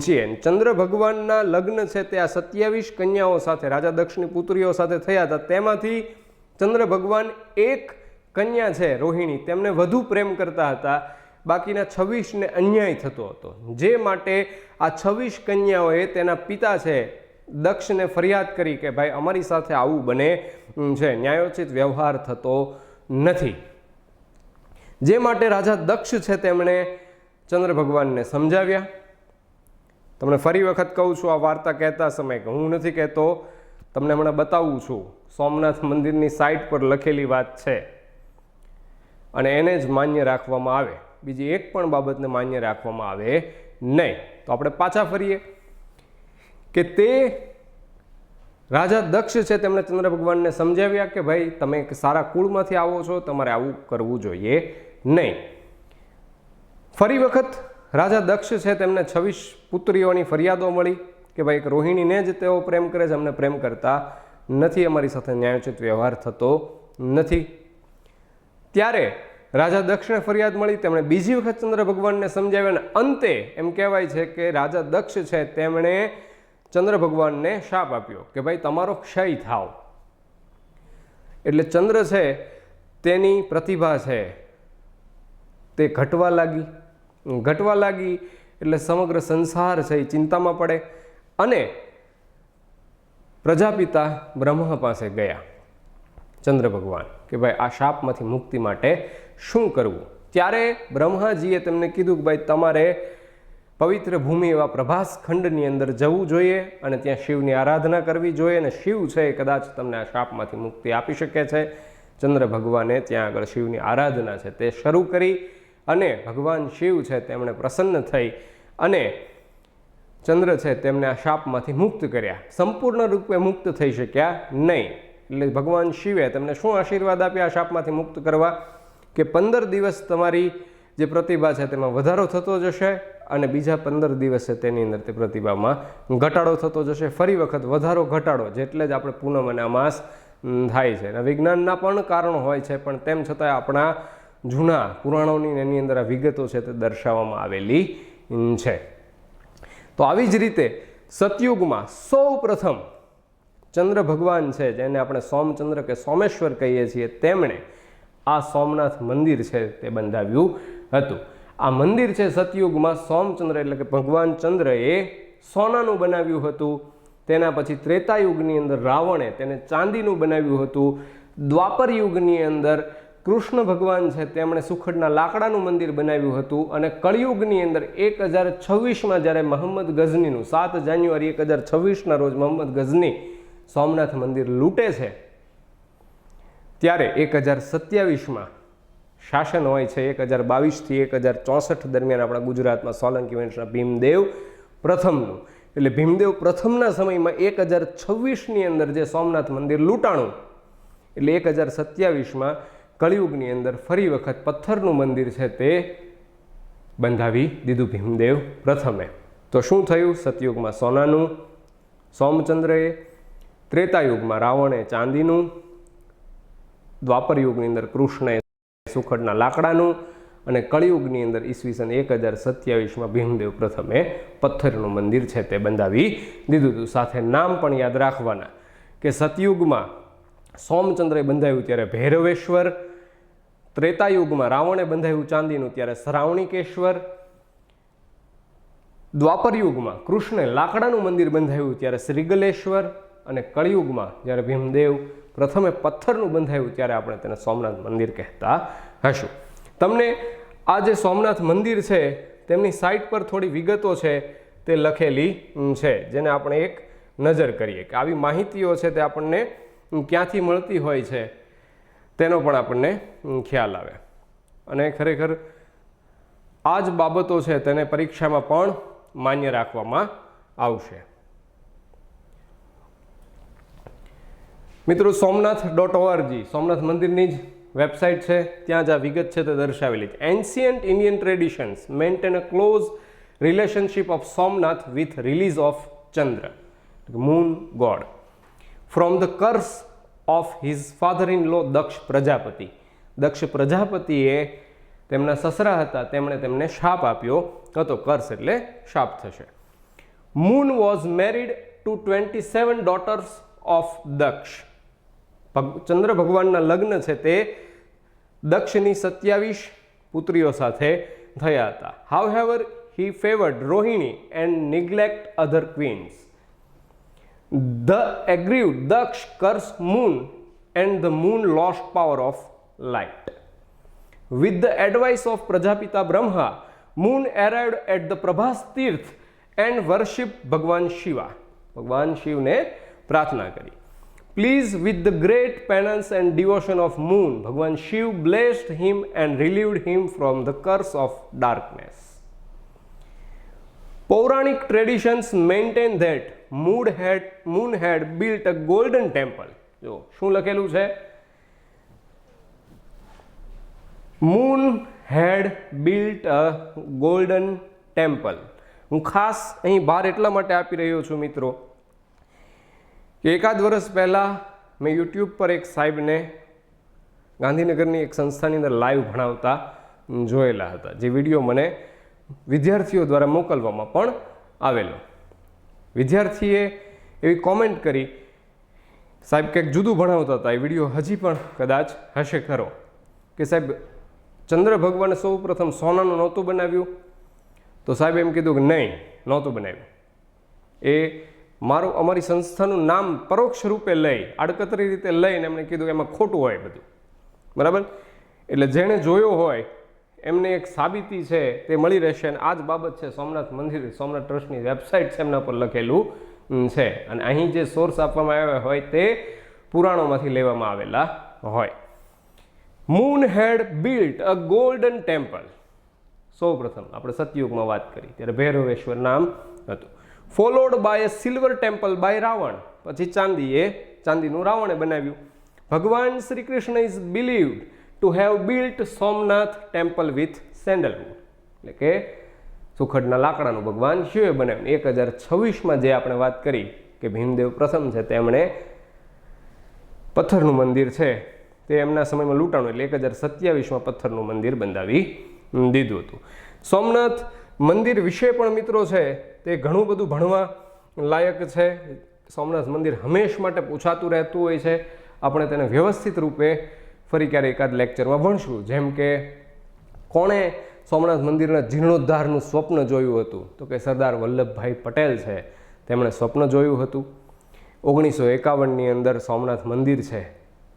છીએ. ચંદ્ર ભગવાનના લગ્ન છે તે આ 27 કન્યાઓ સાથે, રાજા દક્ષની પુત્રીઓ સાથે થયા હતા. તેમાંથી ચંદ્ર ભગવાન એક કન્યા છે રોહિણી, તેમને વધુ પ્રેમ કરતા હતા, બાકીના 26ને અન્યાય થતો હતો. જે માટે આ 26 કન્યાઓએ તેના પિતા છે દક્ષને ફરિયાદ કરી કે ભાઈ અમારી સાથે આવું બને છે, ન્યાયોચિત વ્યવહાર થતો નથી. જે માટે રાજા દક્ષ છે તેમણે ચંદ્ર ભગવાનને સમજાવ્યા. તમને ફરી વખત કહું છું, આ વાર્તા કહેતા સમય કે હું નથી કહેતો, તમને હમણાં બતાવું છું. સોમનાથ મંદિરની સાઇટ પર લખેલી વાત છે અને એને જ માન્ય રાખવામાં આવે, બીજી એક પણ બાબતને માન્ય રાખવામાં આવે નહીં. તો આપણે પાછા ફરીએ કે તે રાજા દક્ષ છે તેમણે ચંદ્ર ભગવાનને સમજાવ્યા કે ભાઈ તમે એક સારા કુળમાંથી આવો છો, તમારે આવું કરવું જોઈએ નહીં. ફરી વખત રાજા દક્ષ છે તેમને 26 પુત્રીઓની ફરિયાદો મળી કે ભાઈ એક રોહિણીને જ તેઓ પ્રેમ કરે છે, અમને પ્રેમ કરતા નથી, અમારી સાથે ન્યાયોચિત વ્યવહાર થતો નથી. ત્યારે રાજા દક્ષને ફરિયાદ મળી, તેમણે બીજી વખત ચંદ્ર ભગવાનને સમજાવ્યા અને અંતે એમ કહેવાય છે કે રાજા દક્ષ છે તેમણે ચંદ્ર ભગવાનને શાપ આપ્યો કે ભાઈ તમારો ક્ષય થાવ. એટલે ચંદ્ર છે તેની પ્રતિભા છે તે ઘટવા લાગી એટલે સમગ્ર સંસાર છે એ ચિંતામાં પડે અને પ્રજાપિતા બ્રહ્મા પાસે ગયા ચંદ્ર ભગવાન કે ભાઈ આ શાપમાંથી મુક્તિ માટે શું કરવું. ત્યારે બ્રહ્માજીએ તેમને કીધું કે ભાઈ તમારે પવિત્ર ભૂમિ એવા પ્રભાસ ખંડની અંદર જવું જોઈએ અને ત્યાં શિવની આરાધના કરવી જોઈએ, અને શિવ છે કદાચ તમને આ શાપમાંથી મુક્તિ આપી શકે છે. ચંદ્ર ભગવાને ત્યાં આગળ શિવની આરાધના છે તે શરૂ કરી અને ભગવાન શિવ છે તેમણે પ્રસન્ન થઈ અને ચંદ્ર છે તેમને આ શાપમાંથી મુક્ત કર્યા. સંપૂર્ણ રૂપે મુક્ત થઈ શક્યા નહીં, એટલે ભગવાન શિવે તેમને શું આશીર્વાદ આપ્યા શાપમાંથી મુક્ત કરવા કે 15 દિવસ તમારી જે પ્રતિભા છે તેમાં વધારો થતો જશે અને બીજા 15 દિવસે તેની અંદર તે પ્રતિભામાં ઘટાડો થતો જશે. ફરી વખત વધારો ઘટાડો જેટલે જ આપણે પૂનમ અને અમાસ થાય છે. અને વિજ્ઞાનના પણ કારણો હોય છે, પણ તેમ છતાં આપણા જૂના પુરાણોની એની અંદર આ વિગતો છે તે દર્શાવવામાં આવેલી છે. તો આવી જ રીતે સતયુગમાં સૌ પ્રથમ ચંદ્ર ભગવાન છે, જેને આપણે સોમચંદ્ર કે સોમેશ્વર કહીએ છીએ, તેમણે આ સોમનાથ મંદિર છે તે બંધાવ્યું હતું. આ મંદિર છે સતયુગમાં સોમચંદ્ર એટલે કે ભગવાન ચંદ્રએ સોનાનું બનાવ્યું હતું. તેના પછી ત્રેતાયુગની અંદર રાવણે તેને ચાંદીનું બનાવ્યું હતું. દ્વાપર યુગની અંદર કૃષ્ણ ભગવાન છે તેમણે સુખડના લાકડાનું મંદિર બનાવ્યું હતું. અને કળિયુગની અંદર 1026માં જ્યારે મોહમ્મદ ગઝનીનું 7 જાન્યુઆરી 1026ના રોજ મોહમ્મદ ગઝની સોમનાથ મંદિર લૂંટે છે, ત્યારે 1027માં શાસન હોય છે 1022થી 1064 દરમિયાન આપણા ગુજરાતમાં સોલંકી વંશના ભીમદેવ પ્રથમનું. એટલે ભીમદેવ પ્રથમના સમયમાં 1026ની અંદર જે સોમનાથ મંદિર લૂંટાણું, એટલે 1027માં કળિયુગની અંદર ફરી વખત પથ્થરનું મંદિર છે તે બંધાવી દીધું ભીમદેવ પ્રથમે. તો શું થયું? સતયુગમાં સોનાનું સોમચંદ્રએ, ત્રેતાયુગમાં રાવણે ચાંદીનું, દ્વાપર યુગની અંદર કૃષ્ણએ સુખડના લાકડાનું અને કળિયુગની અંદર ઈસવીસન 1027માં ભીમદેવ પ્રથમે પથ્થરનું મંદિર છે તે બંધાવી દીધું હતું. સાથે નામ પણ યાદ રાખવાના કે સતયુગમાં સોમચંદ્રએ બંધાવ્યું ત્યારે ભૈરવેશ્વર, ત્રેતાયુગમાં રાવણે બંધાવ્યું ચાંદીનું ત્યારે શ્રાવણિકેશ્વર, દ્વાપર યુગમાં કૃષ્ણે લાકડાનું મંદિર બંધાવ્યું ત્યારે શ્રીગલેશ્વર અને કળિયુગમાં જ્યારે ભીમદેવ પ્રથમે પથ્થરનું બંધાવ્યું ત્યારે આપણે તેને સોમનાથ મંદિર કહેતા હશું. તમને આ જે સોમનાથ મંદિર છે તેમની સાઇટ પર થોડી વિગતો છે તે લખેલી છે, જેને આપણે એક નજર કરીએ કે આવી માહિતીઓ છે તે આપણને ક્યાંથી મળતી હોય છે તેનો પણ આપણને ખ્યાલ આવે. અને ખરેખર આ જ બાબતો છે તેને પરીક્ષામાં પણ માન્ય રાખવામાં આવશે. મિત્રો, somnath.org સોમનાથ મંદિરની જ વેબસાઇટ છે, ત્યાં જ આ વિગત છે તે દર્શાવેલી છે. Ancient Indian traditions maintain a close relationship of Somnath with release of Chandra, moon god, from the curse of his father in law Daksha Prajapati. Daksha પ્રજાપતિએ તેમના સસરા હતા, તેમણે તેમને શાપ આપ્યો હતો. કર્સ એટલે શાપ થશે. Moon was married to 27 daughters of Daksha. Chandra ભગવાનના લગ્ન છે તે દક્ષની 27 પુત્રીઓ સાથે થયા હતા. However he favored Rohini and neglect other queens. The aggrieved Daksh cursed moon and the moon lost power of light. With the advice of Prajapita Brahma, moon arrived at the Prabhas Tirth and worshipped Bhagwan Shiva. ભગવાન શિવને પ્રાર્થના કરી. Pleased with the great penance and devotion of moon, ભગવાન Shiv blessed him and relieved him from the curse of darkness. Puranic traditions maintain that moon had built a golden temple. જો શું લખેલું છે? Moon had built a golden temple. હું ખાસ અહીં ભાર એટલા માટે આપી રહ્યો છું મિત્રો કે એકાદ વર્ષ પહેલાં મેં યુટ્યુબ પર એક સાહેબને ગાંધીનગરની એક સંસ્થાની અંદર લાઈવ ભણાવતા જોયેલા હતા, જે વિડીયો મને વિદ્યાર્થીઓ દ્વારા મોકલવામાં પણ આવેલો. વિદ્યાર્થીએ એવી કોમેન્ટ કરી, સાહેબ કંઈક જુદું ભણાવતા હતા, એ વિડીયો હજી પણ કદાચ હશે ખરો, કે સાહેબ ચંદ્ર ભગવાને સૌ પ્રથમ સોનાનું નહોતું બનાવ્યું? તો સાહેબ એમ કીધું કે નહીં, નહોતું બનાવ્યું. એ અમારી સંસ્થાનું નામ પરોક્ષ રૂપે લઈ, આડકતરી રીતે લઈને એમણે કીધું કે એમાં ખોટું હોય બધું, બરાબર. એટલે જેણે જોયો હોય એમને એક સાબિતી છે તે મળી રહેશે. અને આ જ બાબત છે સોમનાથ મંદિર, સોમનાથ ટ્રસ્ટની વેબસાઇટ છે એમના પર લખેલું છે. અને અહીં જે સોર્સ આપવામાં આવ્યા હોય તે પુરાણોમાંથી લેવામાં આવેલા હોય. Moon had built a golden temple. સૌ પ્રથમ આપણે સતયુગમાં વાત કરી ત્યારે ભૈરવેશ્વર નામ હતું. Followed by a silver temple by Ravan. પછી ચાંદીએ ચાંદીનું રાવણે બનાવ્યું. Bhagwan Shri Krishna is believed to have built Somnath temple with sandalwood, એટલે કે સુખડના લાકડાનું ભગવાન શિવે બનાવ્યું. 1026માં જે આપણે વાત કરી કે ભીમદેવ પ્રથમ છે તેમણે પથ્થરનું મંદિર છે તે એમના સમયમાં લૂંટાણું, એટલે 1027માં પથ્થરનું મંદિર બંધાવી દીધું હતું. સોમનાથ મંદિર વિશે પણ મિત્રો છે તે ઘણું બધું ભણવા લાયક છે. સોમનાથ મંદિર હંમેશ માટે પૂછાતું રહેતું હોય છે. આપણે તેને વ્યવસ્થિત રૂપે ફરી ક્યારે એકાદ લેક્ચરમાં ભણશું. જેમ કે કોણે સોમનાથ મંદિરના જીર્ણોદ્ધારનું સ્વપ્ન જોયું હતું, તો કે સરદાર વલ્લભભાઈ પટેલ છે, તેમણે સ્વપ્ન જોયું હતું. 1951ની અંદર સોમનાથ મંદિર છે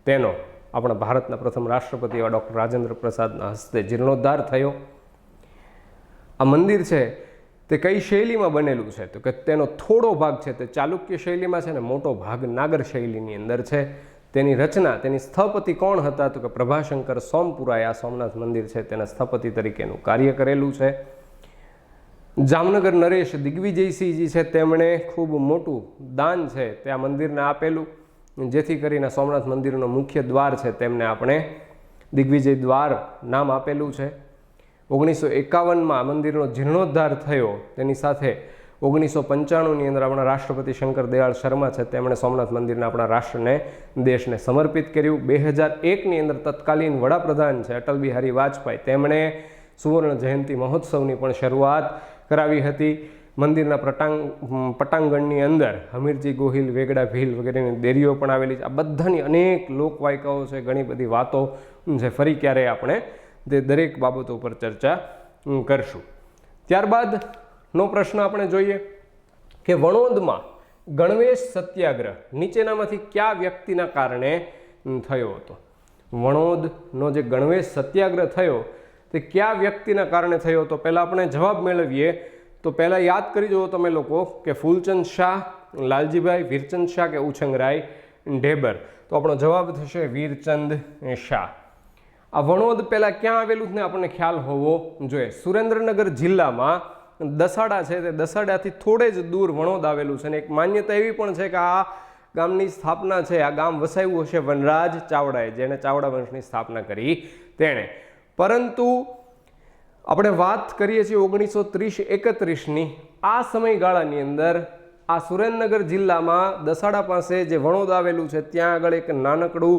તેનો આપણા ભારતના પ્રથમ રાષ્ટ્રપતિ એવા ડૉક્ટર રાજેન્દ્ર પ્રસાદના હસ્તે જીર્ણોદ્ધાર થયો. આ મંદિર છે તે કઈ શૈલીમાં બનેલું છે, તો કે તેનો થોડો ભાગ છે તે ચાલુક્ય શૈલીમાં છે ને મોટો ભાગ નાગર શૈલીની અંદર છે. તેની રચના, તેની સ્થપતિ કોણ હતા, તો કે પ્રભાશંકર સોમપુરાએ આ સોમનાથ મંદિર છે તેના સ્થપતિ તરીકેનું કાર્ય કરેલું છે. જામનગર નરેશ દિગ્વિજયસિંહજી છે તેમણે ખૂબ મોટું દાન છે તે આ મંદિરને આપેલું, જેથી કરીને સોમનાથ મંદિરનો મુખ્ય દ્વાર છે તેમને આપણે દિગ્વિજય દ્વાર નામ આપેલું છે. 1951માં મંદિરનો જીર્ણોદ્ધાર થયો. તેની સાથે 1995ની અંદર આપણા રાષ્ટ્રપતિ શંકર દયાળ શર્મા છે તેમણે સોમનાથ મંદિરને આપણા રાષ્ટ્રને, દેશને સમર્પિત કર્યું. 2001ની અંદર તત્કાલીન વડાપ્રધાન છે અટલ બિહારી વાજપેયી, તેમણે સુવર્ણ જયંતિ મહોત્સવની પણ શરૂઆત કરાવી હતી. મંદિરના પટાંગણની અંદર હમીરજી ગોહિલ, વેગડા ભીલ વગેરેની દેરીઓ પણ આવેલી છે. આ બધાની અનેક લોકવાયકાઓ છે, ઘણી બધી વાતો છે. ફરી ક્યારે આપણે તે દરેક બાબતો ઉપર ચર્ચા કરશું. ત્યારબાદનો પ્રશ્ન આપણે જોઈએ કે વણોદમાં ગણવેશ સત્યાગ્રહ નીચેનામાંથી કયા વ્યક્તિના કારણે થયો હતો? વણોદનો જે ગણવેશ સત્યાગ્રહ થયો તે કયા વ્યક્તિના કારણે થયો હતો? પહેલાં આપણે જવાબ મેળવીએ તો પહેલાં યાદ કરી જુઓ તમે લોકો કે ફૂલચંદ શાહ, લાલજીભાઈ, વીરચંદ શાહ કે ઉછંગરાય ઢેબર. તો આપણો જવાબ થશે વીરચંદ શાહ. આ વણોદ પહેલાં ક્યાં આવેલું ને આપણને ખ્યાલ હોવો જોઈએ. સુરેન્દ્રનગર જિલ્લામાં દસાડા છે તે દસાડાથી થોડે જ દૂર વણોદ આવેલું છે. અને એક માન્યતા એવી પણ છે કે આ ગામની સ્થાપના છે, આ ગામ વસાવ્યું હશે વનરાજ ચાવડાએ, જેણે ચાવડા વંશની સ્થાપના કરી તેણે. પરંતુ આપણે વાત કરીએ છીએ 1930-31ની. આ સમયગાળાની અંદર આ સુરેન્દ્રનગર જિલ્લામાં દસાડા પાસે જે વણોદ આવેલું છે ત્યાં આગળ એક નાનકડું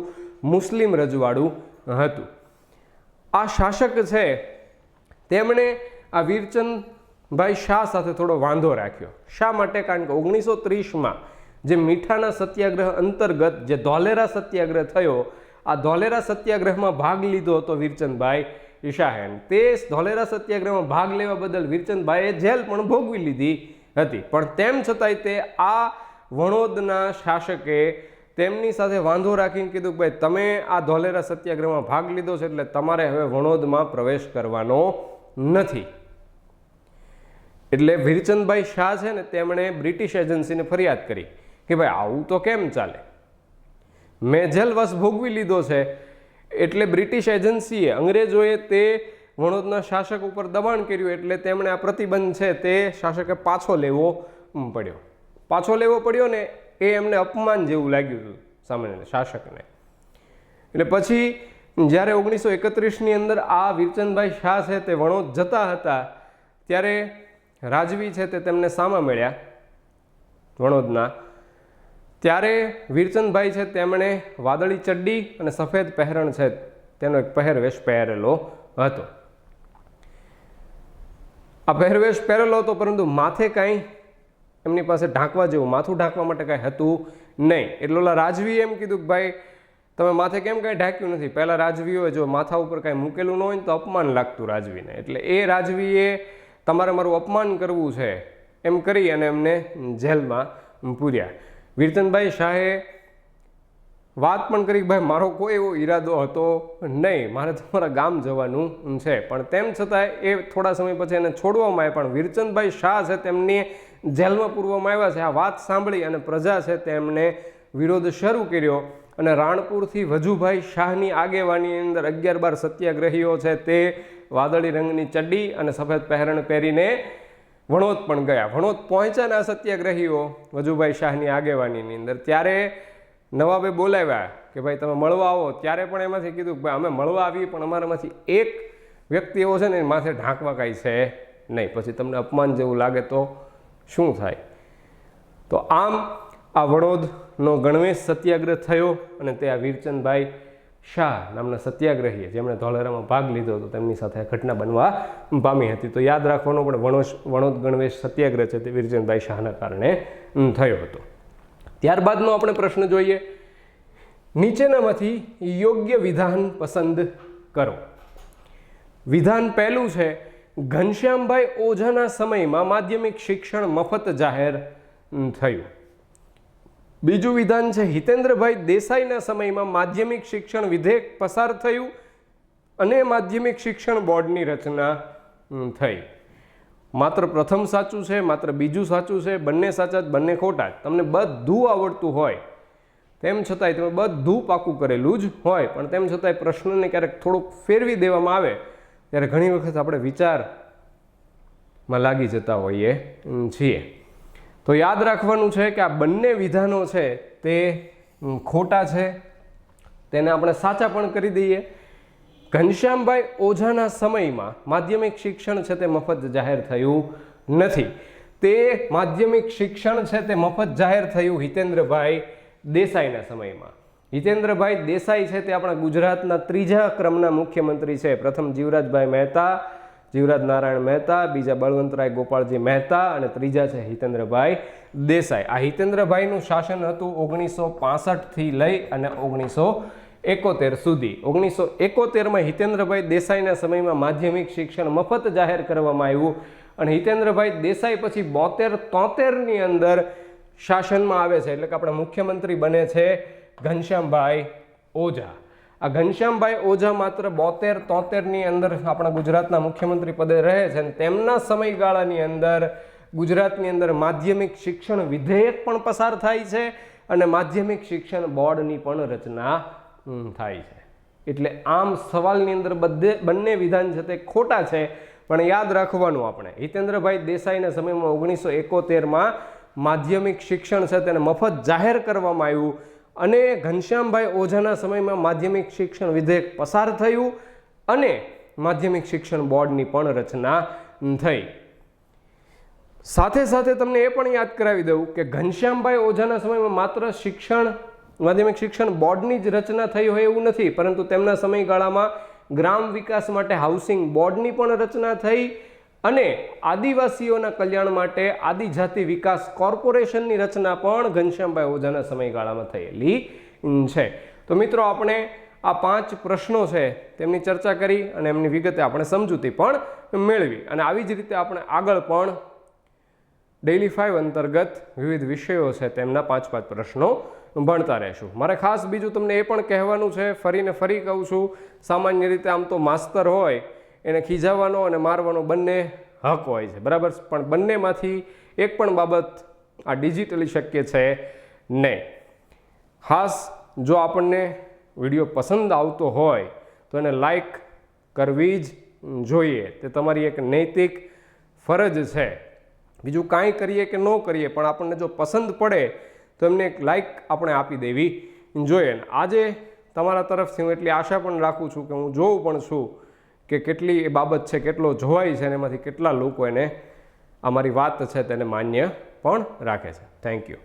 મુસ્લિમ રજવાડું હતું. આ શાસક છે તેમણે આ વીરચંદભાઈ શાહ સાથે થોડો વાંધો રાખ્યો. શા માટે? કારણ કે 1930માં જે મીઠાના સત્યાગ્રહ અંતર્ગત જે ધોલેરા સત્યાગ્રહ થયો, આ ધોલેરા સત્યાગ્રહમાં ભાગ લીધો હતો વીરચંદભાઈ શાહે. તે ધોલેરા સત્યાગ્રહમાં ભાગ લેવા બદલ વીરચંદભાઈએ જેલ પણ ભોગવી લીધી હતી. પણ તેમ છતાંય તે આ વણોદના શાસકે તેમની સાથે વાંધો રાખીને કીધું કે ભાઈ તમે આ ધોલેરા સત્યાગ્રહમાં ભાગ લીધો છે એટલે તમારે હવે વણોદમાં પ્રવેશ કરવાનો નથી. એટલે વીરચંદભાઈ શાહ છે ને તેમણે બ્રિટિશ એજન્સીને ફરિયાદ કરી કે ભાઈ આવું તો કેમ ચાલે, મેં જેલવાસ ભોગવી લીધો છે. એટલે બ્રિટિશ એજન્સીએ, અંગ્રેજોએ તે વણોદના શાસક ઉપર દબાણ કર્યું, એટલે તેમણે આ પ્રતિબંધ છે તે શાસકે પાછો લેવો પડ્યો. પાછો લેવો પડ્યો ને એ એમને અપમાન જેવું લાગ્યું હતું સામાન્ય શાસકને. એટલે પછી જ્યારે 1931ની અંદર આ વીરચંદભાઈ શાહ છે તે વણોદ જતા હતા ત્યારે રાજવી છે તે તેમને સામા મળ્યા વણોદના. ત્યારે વીરચંદભાઈ છે તેમણે વાદળી ચડ્ડી અને સફેદ પહેરણ છે તેનો એક પહેરવેશ પહેરેલો હતો. આ પહેરવેશ પહેરેલો હતો પરંતુ માથે કાંઈ એમની પાસે ઢાંકવા જેવું, માથું ઢાંકવા માટે કાંઈ હતું નહીં. એટલે ઓલા રાજવીએ એમ કીધું કે ભાઈ તમે માથે કેમ કાંઈ ઢાંક્યું નથી? પહેલાં રાજવીઓએ જો માથા ઉપર કાંઈ મૂકેલું ન હોય ને તો અપમાન લાગતું રાજવીને. એટલે એ રાજવીએ તમારે મારું અપમાન કરવું છે એમ કરી અને એમને જેલમાં પૂર્યા. વીરચંદભાઈ શાહે વાત પણ કરી કે ભાઈ મારો કોઈ એવો ઈરાદો હતો નહીં, મારે તમારા ગામ જવાનું છે. પણ તેમ છતાં એ થોડા સમય પછી એને છોડવામાં આવ્યા. પણ વીરચંદભાઈ શાહ છે તેમની જેલમાં પૂરવામાં આવ્યા છે. આ વાત સાંભળી અને પ્રજા છે તેમને વિરોધ શરૂ કર્યો અને રાણપુરથી વજુભાઈ શાહની આગેવાની અંદર 11-12 સત્યાગ્રહીઓ છે તે વાદળી રંગની ચડ્ડી અને સફેદ પહેરણ પહેરીને વણોદ પણ ગયા. વણોદ પહોંચ્યા આ સત્યાગ્રહીઓ વજુભાઈ શાહની આગેવાનીની અંદર. ત્યારે નવાબે બોલાવ્યા કે ભાઈ તમે મળવા આવો, ત્યારે પણ એમાંથી કીધું કે ભાઈ અમે મળવા આવીએ પણ અમારામાંથી એક વ્યક્તિ એવો છે ને એ માથે ઢાંકવા કાંઈ છે નહીં, પછી તમને અપમાન જેવું લાગે તો શું થાય. તો આમ આ વડોદનો ગણવેશ સત્યાગ્રહ થયો અને તે આ વીરચંદભાઈ શાહ નામના સત્યાગ્રહીએ જેમણે ધોલેરામાં ભાગ લીધો હતો તેમની સાથે આ ઘટના બનવા પામી હતી. તો યાદ રાખવાનું પણ વડોદ ગણવેશ સત્યાગ્રહ છે તે વીરચંદભાઈ શાહના કારણે થયો હતો. ત્યારબાદનો આપણે પ્રશ્ન જોઈએ, નીચેનામાંથી યોગ્ય વિધાન પસંદ કરો. વિધાન પહેલું છે, ઘનશ્યામભાઈ ઓઝાના સમયમાં માધ્યમિક શિક્ષણ મફત જાહેર થયું. બીજું વિધાન છે, હિતેન્દ્રભાઈ દેસાઈના સમયમાં માધ્યમિક શિક્ષણ વિધેયક પસાર થયું અને માધ્યમિક શિક્ષણ બોર્ડની રચના થઈ. માત્ર પ્રથમ સાચું છે, માત્ર બીજું સાચું છે, બંને સાચા બંને ખોટા. તમને બધું આવડતું હોય તેમ છતાંય તમે બધું પાકું કરેલું જ હોય પણ તેમ છતાંય પ્રશ્નને ક્યારેક થોડુંક ફેરવી દેવામાં આવે ત્યારે ઘણી વખત આપણે વિચારમાં લાગી જતા હોઈએ છીએ. તો યાદ રાખવાનું છે કે આ બંને વિધાનો છે તે ખોટા છે, તેને આપણે સાચા પણ કરી દઈએ. ઘનશ્યામભાઈ ઓઝાના સમયમાં માધ્યમિક શિક્ષણ છે તે મફત જાહેર થયું નથી. તે માધ્યમિક શિક્ષણ છે તે મફત જાહેર થયું હિતેન્દ્રભાઈ દેસાઈના સમયમાં. હિતેન્દ્રભાઈ દેસાઈ છે તે આપણા ગુજરાતના ત્રીજા ક્રમના મુખ્યમંત્રી છે. પ્રથમ જીવરાજભાઈ મહેતા, જીવરાજ નારાયણ મહેતા, બીજા બળવંતરાય ગોપાળજી મહેતા અને ત્રીજા છે હિતેન્દ્રભાઈ દેસાઈ. આ હિતેન્દ્રભાઈનું શાસન હતું 1965થી લઈ અને 1971 સુધી. 1971માં હિતેન્દ્રભાઈ દેસાઈના સમયમાં માધ્યમિક શિક્ષણ મફત જાહેર કરવામાં આવ્યું અને હિતેન્દ્રભાઈ દેસાઈ પછી 72-73ની અંદર શાસનમાં આવે છે, એટલે કે આપણા મુખ્યમંત્રી બને છે ઘનશ્યામભાઈ ઓઝા. આ ઘનશ્યામભાઈ ઓઝા માત્ર 72-73ની અંદર આપણા ગુજરાતના મુખ્યમંત્રી પદે રહે છે અને તેમના સમયગાળાની અંદર ગુજરાતની અંદર માધ્યમિક શિક્ષણ વિધેયક પણ પસાર થાય છે અને માધ્યમિક શિક્ષણ બોર્ડની પણ રચના થાય છે. એટલે આમ સવાલની અંદર બંને વિધાન છે તે ખોટા છે પણ યાદ રાખવાનું આપણે હિતેન્દ્રભાઈ દેસાઈના સમયમાં 1971માં માધ્યમિક શિક્ષણ છે તેને મફત જાહેર કરવામાં આવ્યું અને ઘનશ્યામભાઈ ઓઝાના સમયમાં માધ્યમિક શિક્ષણ વિધેયક પસાર થયું અને માધ્યમિક શિક્ષણ બોર્ડની પણ રચના થઈ. સાથે સાથે તમને એ પણ યાદ કરાવી દઉં કે ઘનશ્યામભાઈ ઓઝાના સમયમાં માત્ર માધ્યમિક શિક્ષણ બોર્ડની જ રચના થઈ હોય એવું નથી, પરંતુ તેમના સમયગાળામાં ગ્રામ વિકાસ માટે હાઉસિંગ બોર્ડની પણ રચના થઈ અને આદિવાસીઓના કલ્યાણ માટે આદિજાતિ વિકાસ કોર્પોરેશનની રચના પણ ઘનશ્યામભાઈ ઓઝાના સમયગાળામાં થયેલી છે. તો મિત્રો આપણે આ 5 પ્રશ્નો છે તેમની ચર્ચા કરી અને એમની વિગતે આપણે સમજૂતી પણ મેળવી અને આવી જ રીતે આપણે આગળ પણ ડેઇલી 5 અંતર્ગત વિવિધ વિષયો છે તેમના 5-5 પ્રશ્નો ભણતા રહેશું. મારે ખાસ બીજું તમને એ પણ કહેવાનું છે, ફરીને ફરી કહું છું, સામાન્ય રીતે આમ તો માસ્તર હોય એને ખીજાવવાનો અને મારવાનો બંને હક હોય છે, બરાબર, પણ બંનેમાંથી એક પણ બાબત આ ડિજિટલી શક્ય છે નહીં. ખાસ જો આપણને વિડીયો પસંદ આવતો હોય તો એને લાઈક કરવી જ જોઈએ, તે તમારી એક નૈતિક ફરજ છે. બીજું કાંઈ કરીએ કે ન કરીએ પણ આપણને જો પસંદ પડે તો એમને એક લાઈક આપણે આપી દેવી જોઈએ. આજે તમારા તરફથી હું એટલી આશા પણ રાખું છું કે હું જોઉં પણ છું કે કેટલી એ બાબત છે, કેટલો જોવાય છે અને એમાંથી કેટલા લોકો એને અમારી વાત છે તેને માન્ય પણ રાખે છે. Thank you.